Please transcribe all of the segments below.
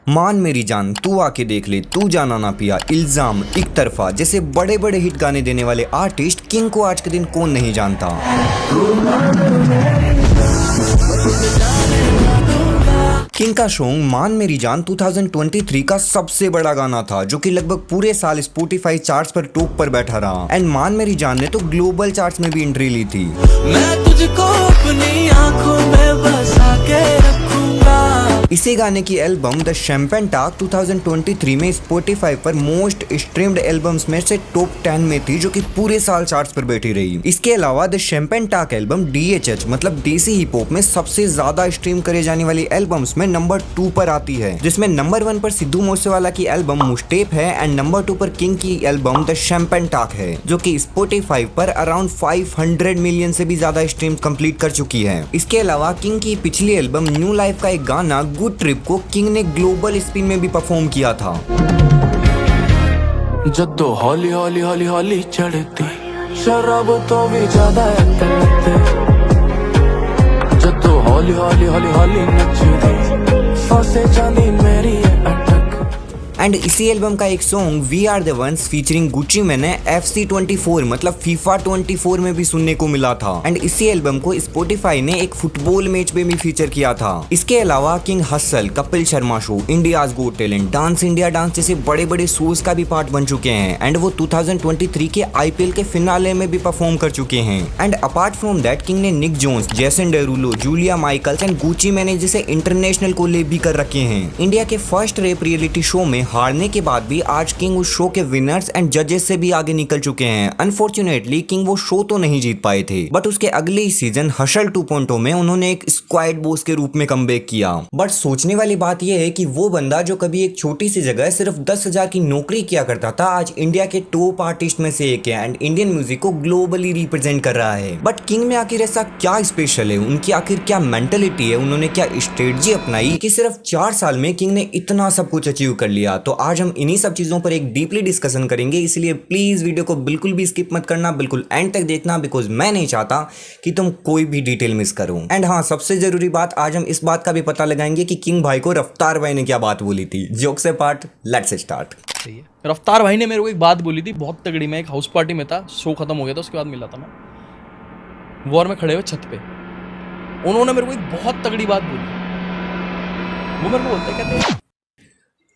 मान मेरी जान, तू आके देख ले, तू जाना ना पिया, इल्जाम, एक तरफा जैसे बड़े बड़े हिट गाने देने वाले आर्टिस्ट किंग को आज के दिन कौन नहीं जानता। किंग का सॉन्ग मान मेरी जान 2023 का सबसे बड़ा गाना था, जो कि लगभग पूरे साल स्पॉटिफाई चार्ट्स पर टॉप पर बैठा रहा। एंड मान मेरी जान ने तो ग्लोबल चार्ट्स में भी एंट्री ली थी। मैं तुझको अपनी आंखों में बसा के रखूंगा। इसी गाने की एल्बम द शैंपेन टॉक 2023 में स्पॉटिफाई पर मोस्ट स्ट्रीम्ड एल्बम्स में से टॉप 10 में थी, जो कि पूरे साल चार्ट्स पर बैठी रही। इसके अलावा the champagne talk album DHH मतलब देसी हिप हॉप में सबसे ज्यादा स्ट्रीम करे जाने वाली एल्बम्स में नंबर 2 पर आती है, जिसमें नंबर 1 पर सिद्धू मूसेवाला की एल्बम मुस्टेप है एंड नंबर 2 पर किंग की एल्बम द शैंपेन टॉक है, जो कि स्पॉटिफाई पर अराउंड 500 मिलियन से भी ज्यादा स्ट्रीम्स कंप्लीट कर चुकी है। इसके अलावा किंग की पिछली एल्बम न्यू लाइफ का एक गाना गुड ट्रिप को किंग ने ग्लोबल स्पिन में भी परफॉर्म किया था। जद्दो हौली हौली हौली हौली चढ़ती शराब तो भी ज्यादा लगते। जद्दो हौली हौली हौली हौली नचती फंसे चांदी मेरी अटक। एंड इसी एल्बम का एक song we are the ones featuring Gucci मैंने FC24 मतलब FIFA 24 में भी सुनने को मिला था। एंड इसी एल्बम को स्पॉटिफाई ने एक फुटबॉल मैच में भी फीचर किया था। इसके अलावा king hustle, Kapil Sharma show, India's got talent, dance India dance जैसे बड़े बड़े शोज का भी पार्ट बन चुके हैं। एंड वो 2023 के IPL के फिनाले में भी परफॉर्म कर चुके हैं। And apart from that King ने Nick Jonas, Jason Derulo, Julia Michaels and Gucci Mane जैसे इंटरनेशनल कोलैब भी कर रखे हैं। इंडिया के फर्स्ट रैप रियलिटी शो में हारने के बाद भी आज किंग उस शो के विनर्स एंड जजेस से भी आगे निकल चुके हैं। अनफॉर्चुनेटली किंग वो शो तो नहीं जीत पाए थे, बट उसके अगले ही सीजन हसल 2.0 में उन्होंने एक स्क्वाड बॉस के रूप में कमबैक किया। बट सोचने वाली बात यह है कि वो बंदा जो कभी एक छोटी सी जगह सिर्फ 10,000 की नौकरी किया करता था, आज इंडिया के टॉप आर्टिस्ट में से एक है एंड इंडियन म्यूजिक को ग्लोबली रिप्रेजेंट कर रहा है। बट किंग में आखिर ऐसा क्या स्पेशल है, उनकी आखिर क्या मेंटेलिटी है, उन्होंने क्या स्ट्रेटजी अपनाई कि सिर्फ 4 साल में किंग ने इतना सब कुछ अचीव कर लिया। तो आज हम इन्हीं सब चीजों पर एक डीपली डिस्कशन करेंगे, इसलिए प्लीज वीडियो को बिल्कुल भी स्किप मत करना, बिल्कुल एंड तक देखना, बिकॉज मैं नहीं चाहता कि तुम कोई भी डिटेल मिस करो। एंड हाँ, सबसे जरूरी बात, आज हम इस बात का भी पता लगाएंगे कि किंग भाई को रफ्तार भाई ने क्या बात बोली थी। जोक से पार्ट, लेट्स स्टार्ट। सही है। रफ्तार भाई ने मेरे को एक बात बोली थी बहुत तगड़ी। मैं एक हाउस पार्टी में था, शो खत्म हो गया था, उसके बाद मिला था मैं वॉर में खड़े हुए छत पे। उन्होंने मेरे को एक बहुत तगड़ी बात बोली। वो मेरे को बोलते कहते हैं,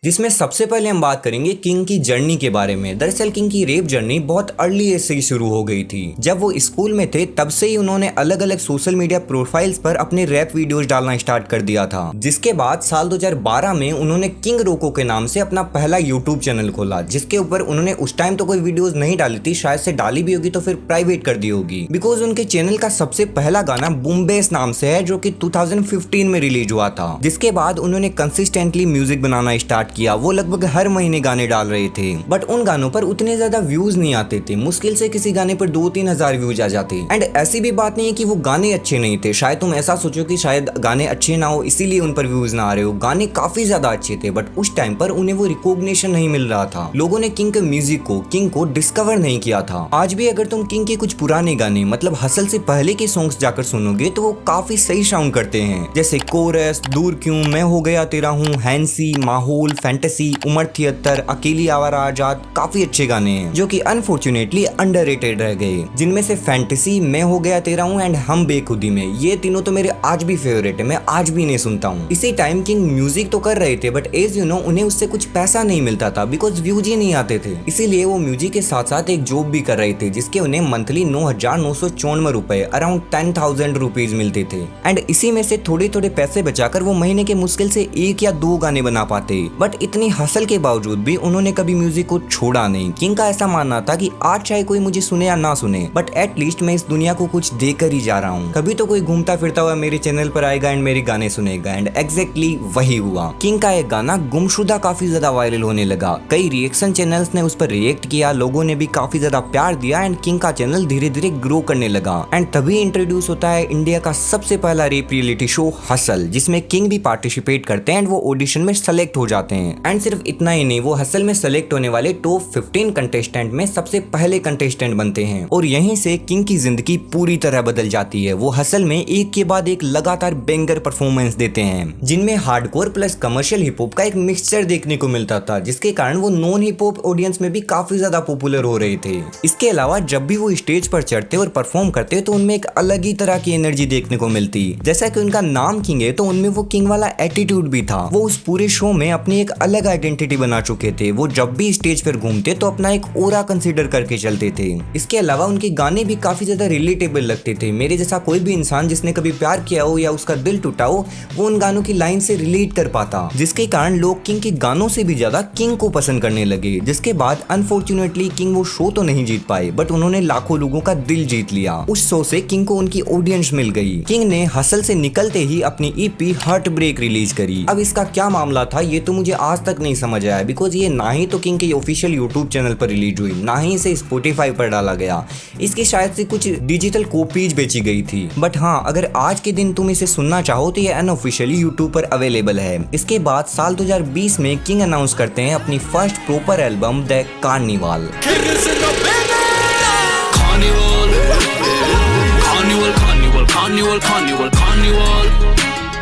जिसमें सबसे पहले हम बात करेंगे किंग की जर्नी के बारे में। दरअसल किंग की रेप जर्नी बहुत अर्ली एज से ही शुरू हो गई थी। जब वो स्कूल में थे तब से ही उन्होंने अलग अलग सोशल मीडिया प्रोफाइल्स पर अपने रैप वीडियोस डालना स्टार्ट कर दिया था। जिसके बाद साल 2012 में उन्होंने किंग रोको के नाम से अपना पहला यूट्यूब चैनल खोला, जिसके ऊपर उन्होंने उस टाइम तो कोई वीडियोज नहीं डाली थी, शायद से डाली भी होगी तो फिर प्राइवेट कर दी होगी, बिकॉज उनके चैनल का सबसे पहला गाना बूम बेस नाम से है, जो कि 2015 में रिलीज हुआ था। जिसके बाद उन्होंने कंसिस्टेंटली म्यूजिक बनाना स्टार्ट किया। वो लगभग हर महीने गाने डाल रहे थे, बट उन गानों पर उतने ज्यादा व्यूज नहीं आते थे। मुश्किल से किसी गाने पर 2-3 हजार व्यूज आ जाते। एंड ऐसी भी बात नहीं है कि वो गाने अच्छे नहीं थे। शायद तुम ऐसा सोचो कि शायद गाने अच्छे ना हो इसीलिए उन पर व्यूज ना आ रहे हो। गाने काफी ज्यादा अच्छे थे, बट उस टाइम पर उन्हें वो रिकॉग्निशन नहीं मिल रहा था। लोगों ने किंग के म्यूजिक को, किंग को डिस्कवर नहीं किया था। आज भी अगर तुम किंग के कुछ पुराने गाने मतलब हसल से पहले के सॉन्ग्स जाकर सुनोगे तो वो काफी सही साउंड करते हैं, जैसे कोरस, दूर क्यों, मैं हो गया तेरा हूँ, हैंसी, माहौल, फैंटेसी, उमर 73, अकेली आवारा आजाद, काफी अच्छे गाने हैं जो कि अनफॉर्चुनेटली अंडररेटेड रह गए। जिनमें से फैंटेसी, मैं हो गया तेरा हूँ एंड हम बेखुदी में, ये तीनों तो मेरे आज भी फेवरेट है, मैं आज भी इन्हें सुनता हूँ। इसी टाइम किंग म्यूजिक तो कर रहे थे, बट एज यू नो उन्हें उससे कुछ पैसा नहीं मिलता था, बिकॉज व्यूज ही नहीं आते थे। इसीलिए वो म्यूजिक के साथ साथ एक जॉब भी कर रहे थे, जिसके उन्हें मंथली 9,994 रुपए, अराउंड 10,000 रुपीज मिलते थे। एंड इसी में से थोड़े थोड़े पैसे बचाकर वो महीने के मुश्किल से 1 या 2 गाने बना पाते। बट इतनी हसल के बावजूद भी उन्होंने कभी म्यूजिक को छोड़ा नहीं। किंग का ऐसा मानना था कि आज चाहे कोई मुझे सुने या ना सुने, बट एटलीस्ट मैं इस दुनिया को कुछ देकर ही जा रहा हूँ। कभी तो कोई घूमता फिरता हुआ मेरे चैनल पर आएगा एंड मेरे गाने सुनेगा। एंड एग्जैक्टली वही हुआ। किंग का एक गाना गुमशुदा काफी ज्यादा वायरल होने लगा। कई रिएक्शन चैनल्स ने उस पर रिएक्ट किया, लोगों ने भी काफी ज्यादा प्यार दिया एंड किंग का चैनल धीरे धीरे ग्रो करने लगा। एंड तभी इंट्रोड्यूस होता है इंडिया का सबसे पहला रेप रियलिटी शो हसल, जिसमें किंग भी पार्टिसिपेट करते हैं एंड वो ऑडिशन में सेलेक्ट हो जाते हैं। एंड सिर्फ इतना ही नहीं, वो हसल में सेलेक्ट होने वाले टॉप 15 कंटेस्टेंट में सबसे पहले कंटेस्टेंट बनते हैं और यहीं से किंग की जिंदगी पूरी तरह बदल जाती है। वो हसल में एक के बाद एक लगातार बेंगर परफॉर्मेंस देते हैं, जिनमें hardcore plus commercial hip hop का एक मिक्सचर देखने को मिलता था, जिसके कारण वो नॉन हिप हॉप ऑडियंस में भी काफी ज्यादा पॉपुलर हो रहे थे। इसके अलावा जब भी वो स्टेज पर चढ़ते और परफॉर्म करते तो उनमें एक अलग ही तरह की एनर्जी देखने को मिलती। जैसा कि उनका नाम किंग है तो उनमें वो किंग वाला एटीट्यूड भी था। वो उस पूरे शो में अपनी एक अलग आइडेंटिटी बना चुके थे। वो जब भी स्टेज पर घूमते तो अपना एक ओरा कंसीडर करके चलते थे। इसके अलावा उनके गाने भी काफी ज्यादा रिलेटेबल लगते थे। मेरे जैसा कोई भी इंसान जिसने कभी प्यार किया हो या उसका दिल टूटा हो, वो उन गानों की लाइन से रिलेट कर पाता, जिसके कारण लोग किंग के गानों से भी ज्यादा किंग को पसंद करने लगे। जिसके बाद अनफॉर्चुनेटली किंग वो शो तो नहीं जीत पाए, बट उन्होंने लाखों लोगों का दिल जीत लिया। उस शो से किंग को उनकी ऑडियंस मिल गई। किंग ने हसल से निकलते ही अपनी ईपी हार्ट ब्रेक रिलीज करी। अब इसका क्या मामला था ये तो मुझे आज तक नहीं समझ आया, बिकॉज ये ना ही तो किंग के ऑफिशियल यूट्यूब चैनल पर रिलीज हुई, ना ही इसे स्पॉटिफाई पर डाला गया। इसकी शायद से कुछ डिजिटल कॉपीज बेची गई थी। बट हाँ, अगर आज के दिन तुम इसे सुनना चाहो तो ये अनऑफिशियली यूट्यूब पर अवेलेबल है। इसके बाद साल 2020 में किंग अनाउंस करते हैं अपनी first proper album the carnival.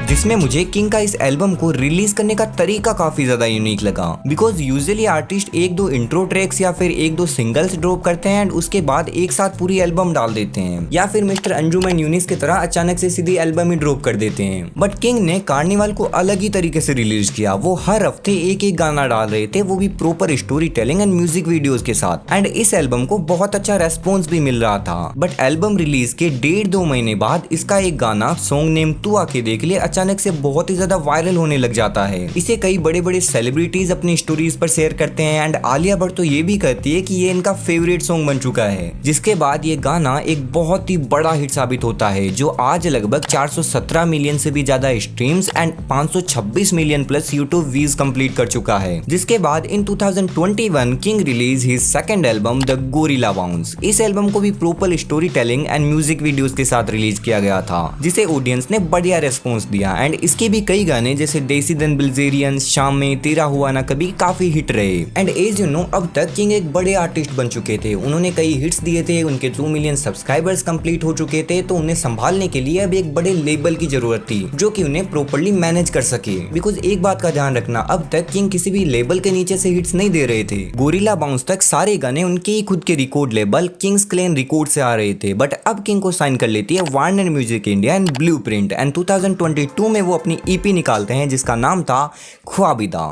जिसमें मुझे किंग का इस एल्बम को रिलीज करने का तरीका काफी ज्यादा यूनिक लगा, बिकॉज यूजुअली आर्टिस्ट एक दो इंट्रो ट्रैक्स या फिर एक दो सिंगल्स ड्रॉप करते हैं एंड उसके बाद एक साथ पूरी एल्बम डाल देते हैं, या फिर मिस्टर अंजुमन यूनिस की तरह अचानक से सीधी एल्बम ही ड्रॉप कर देते हैं। बट किंग ने कार्निवाल को अलग ही तरीके से रिलीज किया। वो हर हफ्ते एक एक गाना डाल रहे थे, वो भी proper storytelling and music videos के साथ। एंड इस एल्बम को बहुत अच्छा रेस्पॉन्स भी मिल रहा था। बट एल्बम रिलीज के 1.5-2 महीने बाद इसका एक गाना सॉन्ग नेम तू आके देख ले अचानक से बहुत ही ज्यादा वायरल होने लग जाता है। इसे कई बड़े बड़े सेलिब्रिटीज अपनी स्टोरीज पर शेयर करते हैं एंड आलिया भट्ट तो ये भी कहती है कि ये इनका फेवरेट सॉन्ग बन चुका है। जिसके बाद ये गाना एक बहुत ही बड़ा हिट साबित होता है, जो आज लगभग 417 मिलियन से भी ज्यादा streams and 526 million plus YouTube views complete कर चुका है। जिसके बाद इन 2021 king release his second album the gorilla bounce. इस एल्बम को भी proper storytelling and music videos के साथ रिलीज किया गया था, जिसे ऑडियंस ने बढ़िया रेस्पॉन्स दिया। एंड इसके भी कई गाने जैसे देसी दन बिल्जेरियन, शाम में, तेरा हुआ ना कभी काफी हिट रहे। एंड एज यू नो, अब तक किंग एक बड़े आर्टिस्ट बन चुके थे। उन्होंने कई हिट्स दिए थे, उनके 2 मिलियन सब्सक्राइबर्स कंप्लीट हो चुके थे, तो उन्हें संभालने के लिए अब एक बड़े लेबल की जरूरत थी जो कि उन्हें प्रॉपर्ली मैनेज कर सके। बिकॉज एक बात का ध्यान रखना, अब तक किंग किसी भी लेबल के नीचे से हिट्स नहीं दे रहे थे। गोरिल्ला बाउंस तक सारे गाने उनके ही खुद के record label Kings Klan record से आ रहे थे। बट अब किंग को साइन कर लेती है Warner music India and blueprint. And 2022 में वो अपनी ईपी निकालते हैं जिसका नाम था Khwabida.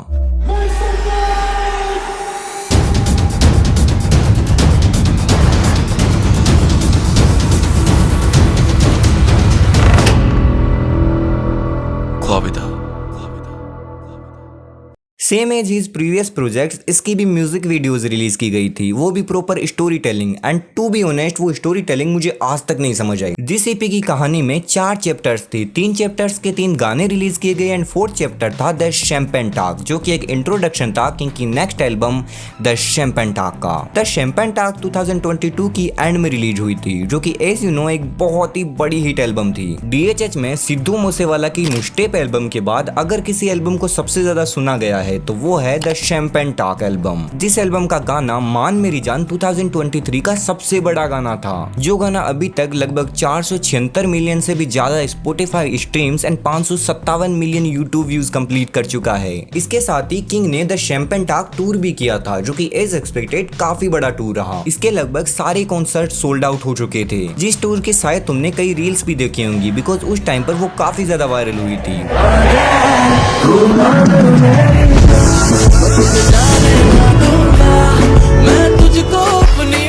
Khwabida. Same as his previous projects, इसकी भी म्यूजिक वीडियोस रिलीज की गई थी, वो भी proper storytelling. And to be honest, वो स्टोरी टेलिंग मुझे आज तक नहीं समझ आई। जिस ईपी की कहानी में 4 चैप्टर्स थे, 3 चैप्टर्स के 3 गाने रिलीज किए गए एंड 4th चैप्टर था द शैंपेन टॉक, जो कि एक इंट्रोडक्शन था किंग की next album the champagne talk का। द शैंपेन टॉक 2022 की एंड में रिलीज हुई थी, जो कि एज यू नो एक बहुत ही बड़ी हिट एल्बम थी। DHH में सिद्धू मूसेवाला की मुस्टेप एल्बम के बाद अगर किसी एल्बम को सबसे ज्यादा सुना गया है तो वो है द शैंपेन टॉक एल्बम। जिस एल्बम का गाना मान मेरी जान 2023 का सबसे बड़ा गाना था, जो गाना अभी तक लगभग 476 मिलियन से भी ज्यादा Spotify streams and 557 million YouTube views complete कर चुका है। इसके साथ ही किंग ने द शैंपेन टॉक टूर भी किया था, जो कि एज एक्सपेक्टेड काफी बड़ा टूर रहा। इसके लगभग सारे कॉन्सर्ट सोल्ड आउट हो चुके थे, जिस टूर के शायद तुमने कई रील्स भी देखी होंगी, बिकॉज उस टाइम पर वो काफी ज्यादा वायरल हुई थी। मैं तुझको अपनी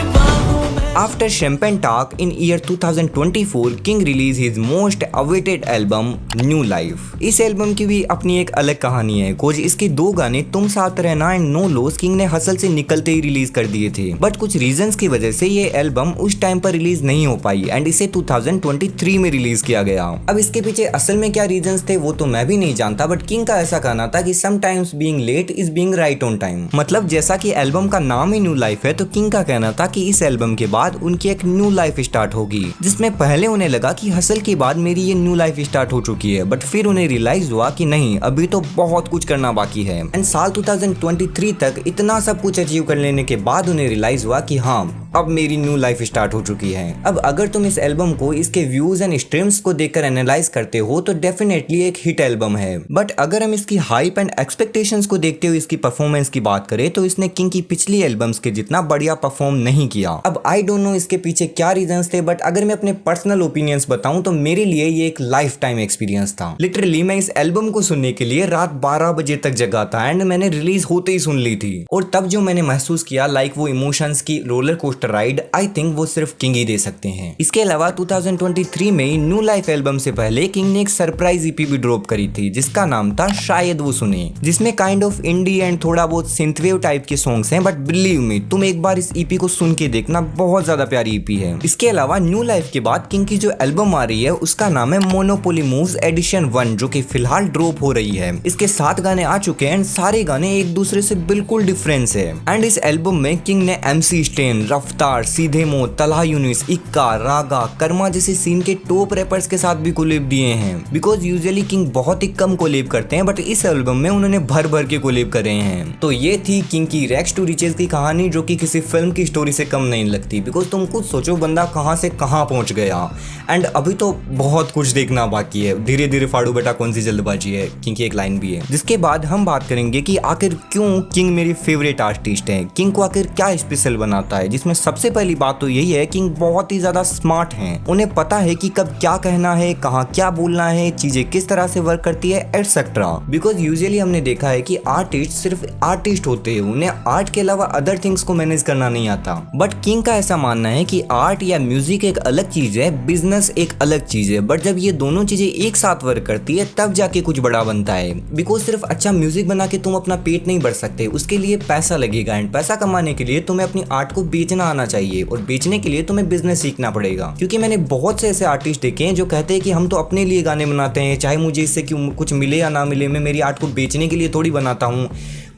After Champagne Talk in year 2024, King released his most awaited album New Life. इस एल्बम की भी अपनी एक अलग कहानी है, कुछ इसके 2 गाने तुम साथ रहना एंड नो लॉस किंग ने हसल से निकलते ही रिलीज कर दिए थे। बट कुछ रीजंस की वजह से ये एल्बम उस टाइम पर रिलीज नहीं हो पाई एंड इसे 2023 में रिलीज किया गया। अब इसके पीछे असल में क्या रीजंस थे वो तो मैं भी नहीं जानता, बट किंग का ऐसा कहना था कि sometimes being late is being right on time. मतलब जैसा कि एल्बम का नाम ही न्यू लाइफ है, तो किंग का कहना था कि इस एल्बम के बाद उनकी एक न्यू लाइफ स्टार्ट होगी, जिसमें पहले उन्हें लगा कि हसल के बाद मेरी ये न्यू लाइफ स्टार्ट हो चुकी है, बट फिर उन्हें रियलाइज हुआ कि नहीं, अभी तो बहुत कुछ करना बाकी है। एंड साल 2023 तक इतना सब कुछ अचीव कर लेने के बाद उन्हें रियलाइज हुआ कि हाँ, अब मेरी न्यू लाइफ स्टार्ट हो चुकी है। अब अगर तुम इस एल्बम को इसके व्यूज एंड स्ट्रीम्स को देखकर एनालाइज करते हो तो डेफिनेटली एक हिट एल्बम है, बट अगर हम इसकी हाइप एंड एक्सपेक्टेशंस को देखते हुए इसकी परफॉर्मेंस की बात करें तो इसने किंग की पिछली एल्बम्स के जितना बढ़िया परफॉर्म नहीं किया। अब आई डोंट नो इसके पीछे क्या रीजंस थे, बट अगर मैं अपने पर्सनल ओपिनियंस बताऊं तो मेरे लिए ये एक लाइफ टाइम एक्सपीरियंस था। लिटरली मैं इस एल्बम को सुनने के लिए रात 12 बजे तक जगा था एंड मैंने रिलीज होते ही सुन ली थी, और तब जो मैंने महसूस किया लाइक वो इमोशंस की roller coaster ride, I think वो सिर्फ किंग ही दे सकते हैं। इसके अलावा 2023 में न्यू लाइफ एल्बम से पहले किंग ने एक सरप्राइज ईपी भी ड्रॉप करी थी जिसका नाम था शायद वो सुने, जिसमें काइंड ऑफ इंडी एंड थोड़ा बहुत सिंथवेव टाइप के सॉन्ग्स हैं, बट बिलीव मी तुम एक बार इस ईपी को सुन के देखना, बहुत ज्यादा प्यारी ईपी है। इसके अलावा न्यू लाइफ के बाद किंग की जो एल्बम आ रही है उसका नाम है मोनोपोली मूव्स एडिशन 1, जो कि फिलहाल ड्रॉप हो रही है। इसके 7 गाने आ चुके हैं एंड सारे गाने एक दूसरे से बिल्कुल डिफरेंस है। एंड इस एल्बम में किंग ने MC स्टेन, रफ्तार, सीधे मो, तलहा यूनिस, इक्का, रागा, कर्मा जैसे सीन के टॉप रैपर्स के साथ भी कोलैब दिए हैं, बिकॉज यूजुअली किंग बहुत ही कम कोलैब करते हैं, बट इस एल्बम में उन्होंने भर भर के कोलैब करे हैं। तो ये थी किंग की रैग्स टू रिचेस की कहानी, जो कि किसी फिल्म की स्टोरी से कम नहीं लगती, बिकॉज तुम खुद सोचो बंदा कहां से कहां पहुंच गया, एंड अभी तो बहुत कुछ देखना बाकी है। धीरे धीरे फाड़ू बेटा कौन सी जल्दबाजी है, किंग की एक लाइन भी है। जिसके बाद हम बात करेंगे कि आखिर क्यों किंग मेरी फेवरेट आर्टिस्ट है, किंग को आखिर क्या स्पेशल बनाता है। जिसमें सबसे पहली बात तो यही है, किंग बहुत ही ज्यादा स्मार्ट हैं, उन्हें पता है कि कब क्या कहना है, कहाँ क्या बोलना है, चीजें किस तरह से वर्क करती है एटसेट्रा। बिकॉज यूजुअली हमने देखा है कि आर्टिस्ट सिर्फ आर्टिस्ट होते हैं, उन्हें आर्ट के अलावा अदर थिंग्स को मैनेज करना नहीं आता, बट किंग का ऐसा मानना है कि आर्ट या म्यूजिक एक अलग चीज है, बिजनेस एक अलग चीज है, बट जब ये दोनों चीजें एक साथ वर्क करती है तब जाके कुछ बड़ा बनता है। बिकॉज सिर्फ अच्छा म्यूजिक बना के तुम अपना पेट नहीं भर सकते, उसके लिए पैसा लगेगा, एंड पैसा कमाने के लिए तुम्हें अपनी आर्ट को बेचना आना चाहिए, और बेचने के लिए तुम्हें बिजनेस सीखना पड़ेगा। क्योंकि मैंने बहुत से ऐसे आर्टिस्ट देखे हैं जो कहते हैं कि हम तो अपने लिए गाने बनाते हैं, चाहे मुझे इससे क्यों कुछ मिले या ना मिले, मैं मेरी आर्ट को बेचने के लिए थोड़ी बनाता हूँ,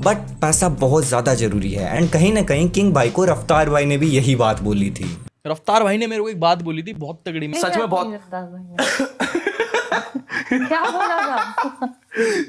बट पैसा बहुत ज्यादा जरूरी है। एंड कहीं ना कहीं किंग भाई को रफ्तार भाई ने भी यही बात बोली थी। रफ्तार भाई ने मेरे को एक बात बोली थी बहुत तगड़ी में, सच में बहुत क्या बोला था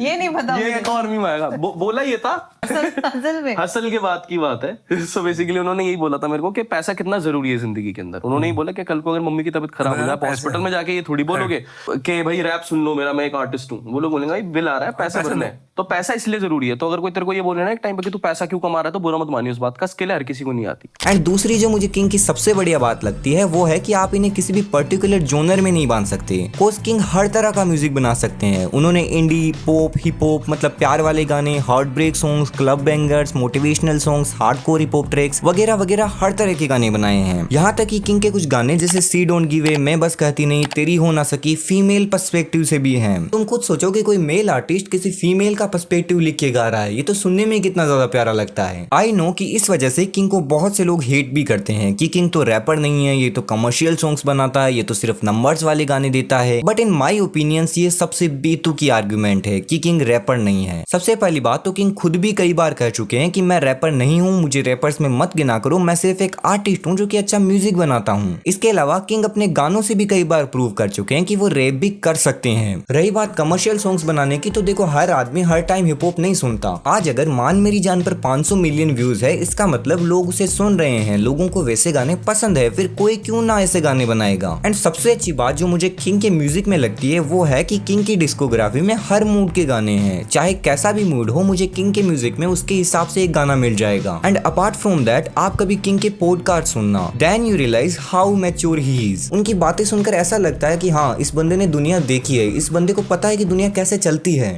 ये नहीं पता ये एक और मीम आएगा। बोला ये था असल में हसल के बाद की बात है। सो बेसिकली उन्होंने यही बोला था मेरे को कि पैसा कितना जरूरी है जिंदगी के अंदर। उन्होंने ही बोला कि कल को अगर मम्मी की तबीयत खराब हो जाए, हॉस्पिटल में जाके ये थोड़ी बोलोगे कि भाई रैप सुन लो मेरा, मैं एक आर्टिस्ट हूँ। वो लोग बोलेंगे भाई बिल आ रहा है, पैसा भरना है, तो पैसा इसलिए जरूरी है। तो अगर कोई तेरे को ये बोले ना एक टाइम पे कि तू पैसा क्यों कमा रहा है, तो बुरा मत मानिए उस बात का, स्किल हर किसी को नहीं आती। एंड दूसरी जो मुझे किंग की सबसे बढ़िया बात लगती है वो है कि आप इन्हें किसी भी पर्टिकुलर जोनर में नहीं बांध सकते। कोर्स किंग हर तरह का म्यूजिक बना सकते हैं। उन्होंने इंडी, पॉप, हिप हॉप मतलब प्यार वाले गाने, heartbreak songs, club bangers, motivational songs, hardcore hip hop tracks वगैरह वगैरह हर तरह के गाने बनाए हैं। यहाँ तक कि किंग के कुछ गाने जैसे सी डोंट गिव ए, मैं बस कहती नहीं, तेरी हो ना सकी, फीमेल पर्सपेक्टिव से भी हैं। तुम खुद सोचो कि कोई मेल आर्टिस्ट किसी फीमेल का पर्सपेक्टिव लिख के गा रहा है, ये तो सुनने में कितना ज्यादा प्यारा लगता है। आई नो कि इस वजह से किंग को बहुत से लोग हेट भी करते हैं कि किंग तो रैपर नहीं है, ये तो कमर्शियल सॉन्ग्स बनाता है, ये तो सिर्फ नंबर्स वाले गाने देता है। बट इन माई ओपिनियंस ये सबसे बेतुकी आर्गुमेंट है कि किंग रैपर नहीं है। सबसे पहली बात तो किंग खुद भी कई बार कह चुके हैं कि मैं रैपर नहीं हूँ, मुझे रैपर्स में मत गिना करो, मैं सिर्फ एक आर्टिस्ट हूँ जो कि अच्छा म्यूजिक बनाता हूँ। इसके अलावा किंग अपने गानों से भी कई बार प्रूव कर चुके हैं कि वो रैप भी कर सकते हैं। रही बात कमर्शियल सॉन्ग्स बनाने की, तो देखो हर आदमी हर टाइम हिप हॉप नहीं सुनता। आज अगर मान मेरी जान पर 500 मिलियन व्यूज है, इसका मतलब लोग उसे सुन रहे हैं, लोगों को वैसे गाने पसंद है, फिर कोई क्यों ना ऐसे गाने बनाएगा। एंड सबसे अच्छी बात जो मुझे किंग के म्यूजिक में लगती है वो है कि किंग की डिस्कोग्राफी में हर मूड के गाने हैं, चाहे कैसा भी मूड हो, मुझे किंग के म्यूजिक में उसके हिसाब से एक गाना मिल जाएगा। एंड अपार्ट फ्रॉम दैट आप कभी किंग के पॉडकास्ट सुनना, then you realise how mature he is. उनकी बातें सुनकर ऐसा लगता है कि हाँ इस बंदे ने दुनिया देखी है, इस बंदे को पता है कि दुनिया कैसे चलती है।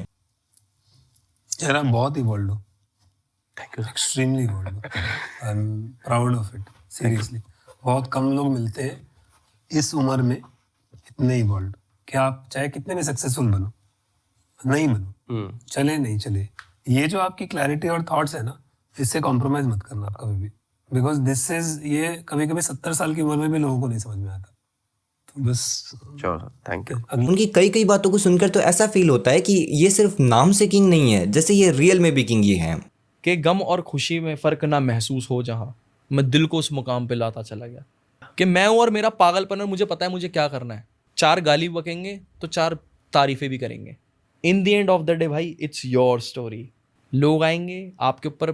यार आप बहुत ही बोल्ड हो, थैंक यू, एक्सट्रीमली बोल्ड हो, I am proud of it, seriously. बहुत कम लोग मिलते हैं इस उम्र में इतने ही बोल्ड कि आप चाहे कितने भी सक्सेसफुल बनो, नहीं बनो, चले नहीं चले, ये जो आपकी क्लैरिटी और थॉट्स है ना, इससे कॉम्प्रोमाइज मत करना आप कभी भी, बिकॉज दिस इज, ये कभी कभी 70 साल की उम्र में भी लोगों को नहीं समझ में आता। तो बस थैंक यू। उनकी कई बातों को सुनकर तो ऐसा फील होता है कि ये सिर्फ नाम से किंग नहीं है, जैसे ये रियल में भी किंग ही है। कि गम और खुशी में फ़र्क ना महसूस हो जहाँ, मैं दिल को उस मुकाम पे लाता चला गया। कि मैं हूं और मेरा पागलपन, और मुझे पता है मुझे क्या करना है। 4 गाली बकेंगे तो 4 तारीफें भी करेंगे। In the end of the day भाई इट्स योर स्टोरी। लोग आएंगे आपके ऊपर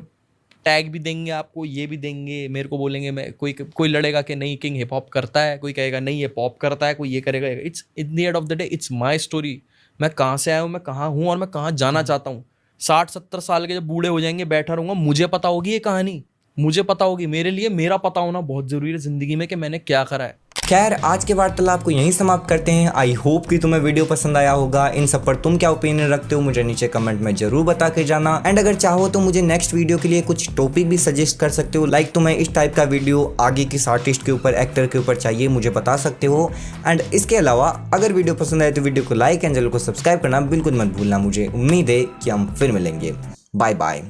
टैग भी देंगे, आपको ये भी देंगे, मेरे को बोलेंगे, मैं कोई लड़ेगा कि नहीं किंग हिप हॉप करता है, कोई कहेगा नहीं ये पॉप करता है, कोई ये करेगा। It's in the end of the day it's my story. मैं कहाँ से आया हूँ, मैं कहाँ हूँ और मैं कहाँ जाना चाहता हूँ। 60-70 साल के जब बूढ़े हो जाएंगे, बैठा रहूँगा, मुझे पता होगी ये कहानी, मुझे पता होगी। मेरे लिए मेरा पता होना बहुत जरूरी है जिंदगी में कि मैंने क्या करा है। खैर आज के वार्तालाप को यहीं समाप्त करते हैं। आई होप कि तुम्हें वीडियो पसंद आया होगा। इन सब पर तुम क्या ओपिनियन रखते हो मुझे नीचे कमेंट में जरूर बता के जाना। एंड अगर चाहो तो मुझे नेक्स्ट वीडियो के लिए कुछ टॉपिक भी सजेस्ट कर सकते हो। लाइक तुम्हें इस टाइप का वीडियो आगे किस आर्टिस्ट के ऊपर, एक्टर के ऊपर चाहिए, मुझे बता सकते हो। एंड इसके अलावा अगर वीडियो पसंद आए तो वीडियो को लाइक एंड चैनल को सब्सक्राइब करना बिल्कुल मत भूलना। मुझे उम्मीद है कि हम फिर मिलेंगे। Bye bye.